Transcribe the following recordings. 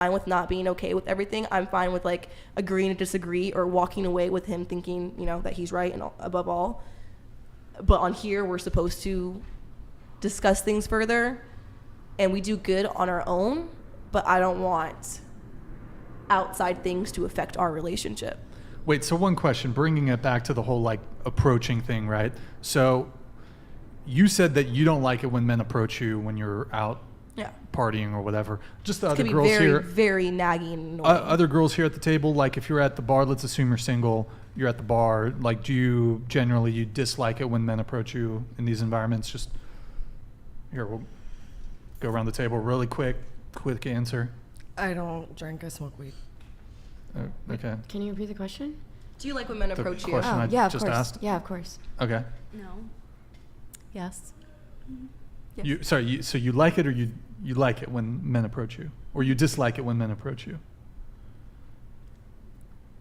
fine with not being okay with everything. I'm fine with like agreeing to disagree or walking away with him thinking, you know, that he's right and above all. But on here, we're supposed to discuss things further, and we do good on our own, but I don't want outside things to affect our relationship. Wait, so one question, bringing it back to the whole like approaching thing, right? So you said that you don't like it when men approach you when you're out partying or whatever. Just the other girls very, here. Very nagging and annoying. Other girls here at the table, like if you're at the bar, let's assume you're single, you're at the bar, like do you generally dislike it when men approach you in these environments? Just here, we'll go around the table really quick answer. I don't drink, I smoke weed. Okay. Can you repeat the question? Do you like when men approach you? Question I yeah, of just course. asked. Yeah, of course. Okay. No. Yes. Yes. So you like it or you like it when men approach you? Or you dislike it when men approach you?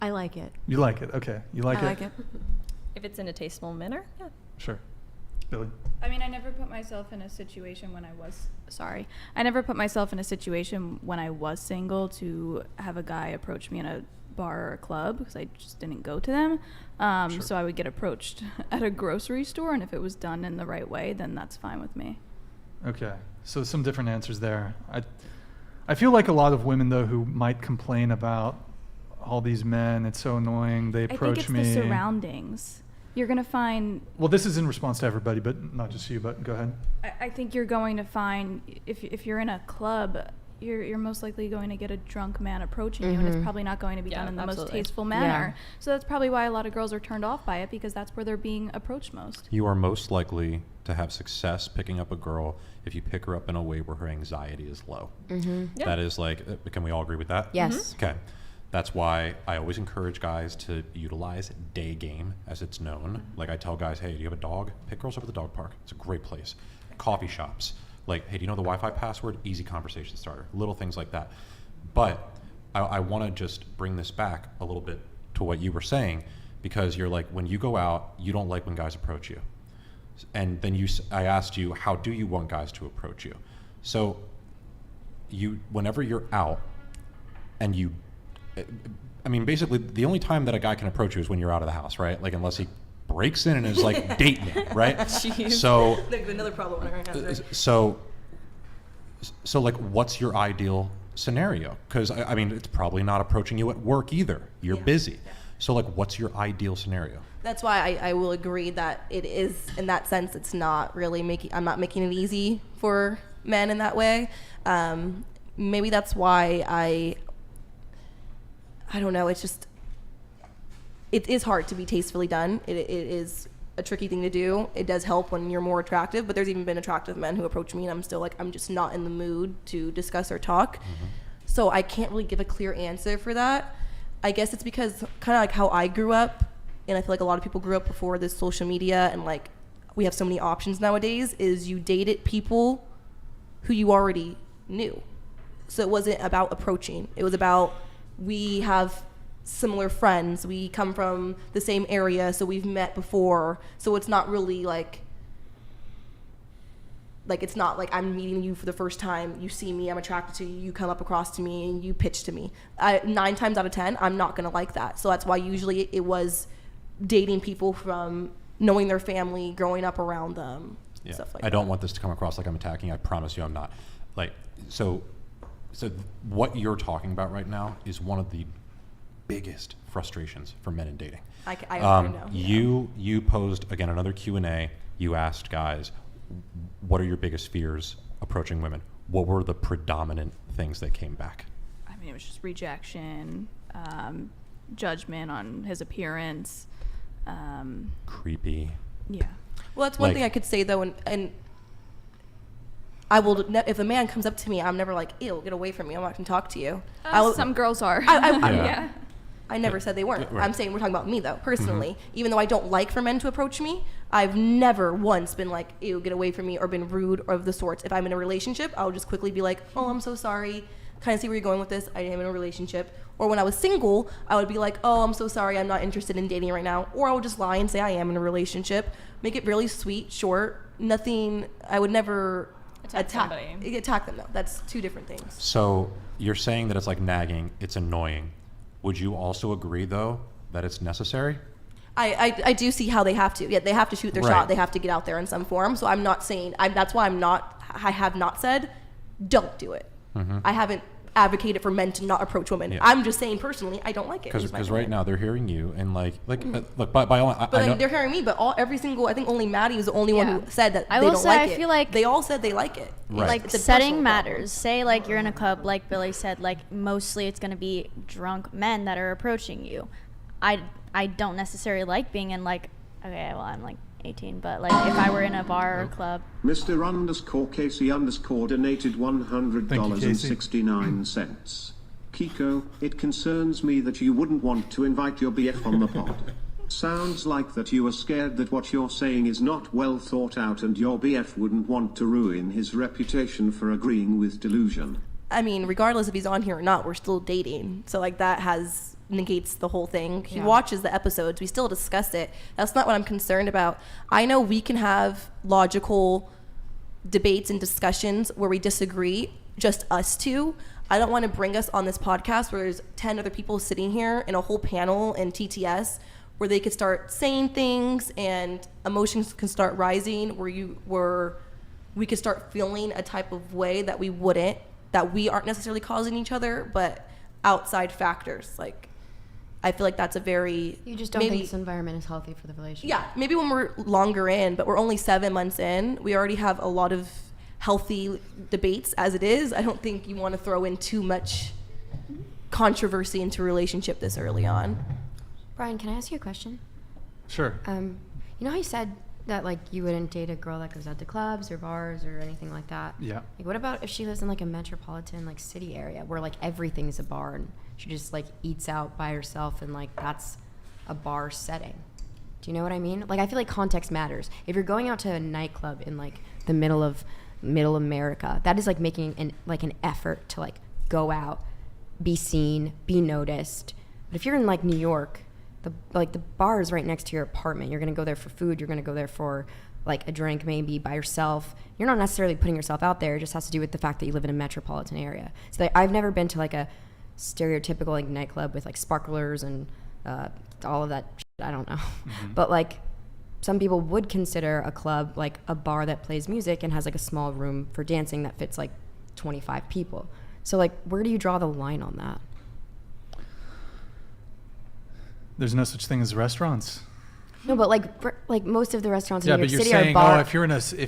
I like it. You like it, okay. You like I it? like it. If it's in a tasteful manner, yeah. Sure. Billy? I mean, I never put myself in a situation when I never put myself in a situation when I was single to have a guy approach me in a bar or a club because I just didn't go to them. Sure. So I would get approached at a grocery store, and if it was done in the right way, then that's fine with me. Okay. So some different answers there. I feel like a lot of women, though, who might complain about all these men, it's so annoying, they approach me. I think it's the surroundings. You're going to find... Well, this is in response to everybody, but not just you, but go ahead. I think you're going to find, if you're in a club, you're most likely going to get a drunk man approaching you, and it's probably not going to be done in the most tasteful manner. Yeah. So that's probably why a lot of girls are turned off by it, because that's where they're being approached most. You are most likely to have success picking up a girl if you pick her up in a way where her anxiety is low. Mm-hmm. Yeah. That is like, can we all agree with that? Yes. Okay. That's why I always encourage guys to utilize day game, as it's known. Like I tell guys, hey, do you have a dog? Pick girls up at the dog park. It's a great place. Coffee shops. Like, hey, do you know the Wi-Fi password? Easy conversation starter. Little things like that. But I want to just bring this back a little bit to what you were saying, because you're like, when you go out, you don't like when guys approach you. And then I asked you, how do you want guys to approach you? So whenever you're out and I mean, basically, the only time that a guy can approach you is when you're out of the house, right? Like, unless he breaks in and is like dating you, right? Jeez. So another problem right now. So like, what's your ideal scenario? Because I mean, it's probably not approaching you at work either. You're busy. Yeah. So like, what's your ideal scenario? That's why I will agree that it is, in that sense, it's not really I'm not making it easy for men in that way. Maybe that's why I don't know, it's just, it is hard to be tastefully done. It is a tricky thing to do. It does help when you're more attractive, but there's even been attractive men who approach me and I'm still like, I'm just not in the mood to discuss or talk. Mm-hmm. So I can't really give a clear answer for that. I guess it's because kind of like how I grew up, and I feel like a lot of people grew up before this social media, and like we have so many options nowadays, is you dated people who you already knew. So it wasn't about approaching. It was about, we have similar friends, we come from the same area, so we've met before. So it's not really like it's not like I'm meeting you for the first time, you see me, I'm attracted to you, you come up across to me and you pitch to me. 9 times out of 10, I'm not gonna like that. So that's why usually it was dating people from knowing their family, growing up around them, stuff like that. I don't want this to come across like I'm attacking. I promise you I'm not. Like, so what you're talking about right now is one of the biggest frustrations for men in dating. I know. You posed, again, another Q&A. You asked guys, what are your biggest fears approaching women? What were the predominant things that came back? I mean, it was just rejection, judgment on his appearance. Creepy. Yeah. Well, that's one thing I could say, though, and I will, if a man comes up to me, I'm never like, ew, get away from me, I'm not going to talk to you. Some girls are. Yeah. I never said they weren't. Right. I'm saying we're talking about me, though, personally. Mm-hmm. Even though I don't like for men to approach me, I've never once been like, ew, get away from me, or been rude or of the sorts. If I'm in a relationship, I'll just quickly be like, oh, I'm so sorry. Kind of see where you're going with this. I am in a relationship. Or when I was single, I would be like, oh, I'm so sorry, I'm not interested in dating right now. Or I would just lie and say I am in a relationship. Make it really sweet, short, nothing. I would never somebody. attack them. No, that's two different things. So you're saying that it's like nagging, it's annoying. Would you also agree though that it's necessary? I do see how they have to. Yeah, they have to shoot their Right. shot. They have to get out there in some form. So I'm not saying. That's why I have not said, don't do it. I haven't advocated for men to not approach women. Yeah. I'm just saying personally, I don't like it. Because right now they're hearing you and look, by all, But I know, they're hearing me. But every single, I think only Maddie was the only one who said that I they will don't say, like I it. feel like- they all said they like it. Right. Like It's a setting personal matters. problem. Say like you're in a club, like Billy said, like mostly it's gonna be drunk men that are approaching you. I don't necessarily like being in like, okay, well I'm like 18, but like if I were in a bar or club. Mr. Casey donated $100.69. Kiko, it concerns me that you wouldn't want to invite your BF on the pod. Sounds like that you are scared that what you're saying is not well thought out and your BF wouldn't want to ruin his reputation for agreeing with delusion. I mean, regardless if he's on here or not, we're still dating. So like that negates the whole thing. He watches the episodes. We still discuss it. That's not what I'm concerned about. I know we can have logical debates and discussions where we disagree, just us two. I don't want to bring us on this podcast where there's 10 other people sitting here in a whole panel in TTS where they could start saying things and emotions can start rising where we could start feeling a type of way that we aren't necessarily causing each other, but outside factors. Like, I feel like that's a very... You just don't think this environment is healthy for the relationship. Yeah, maybe when we're longer in, but we're only 7 months in. We already have a lot of healthy debates as it is. I don't think you want to throw in too much controversy into a relationship this early on. Brian, can I ask you a question? Sure. You know how you said that like you wouldn't date a girl that goes out to clubs or bars or anything like that? Yeah. Like what about if she lives in like a metropolitan like city area where like everything's a bar and she just like eats out by herself and like that's a bar setting? Do you know what I mean? Like I feel like context matters. If you're going out to a nightclub in like the middle America, that is like making an effort to like go out, be seen, be noticed. But if you're in like New York, the bar is right next to your apartment. You're gonna go there for food. You're gonna go there for like a drink, maybe by yourself. You're not necessarily putting yourself out there. It just has to do with the fact that you live in a metropolitan area. So like, I've never been to like a stereotypical like nightclub with like sparklers and all of that shit. I don't know. Mm-hmm. But like some people would consider a club like a bar that plays music and has like a small room for dancing that fits like 25 people. So like where do you draw the line on that? There's no such thing as restaurants. No, but like most of the restaurants in Yeah, New York but you're City saying, are bar. oh, if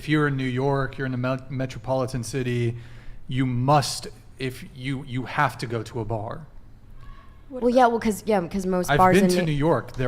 you're in New York, you're in a metropolitan city, you have to go to a bar. Well, yeah, because most I've bars been in to New York. There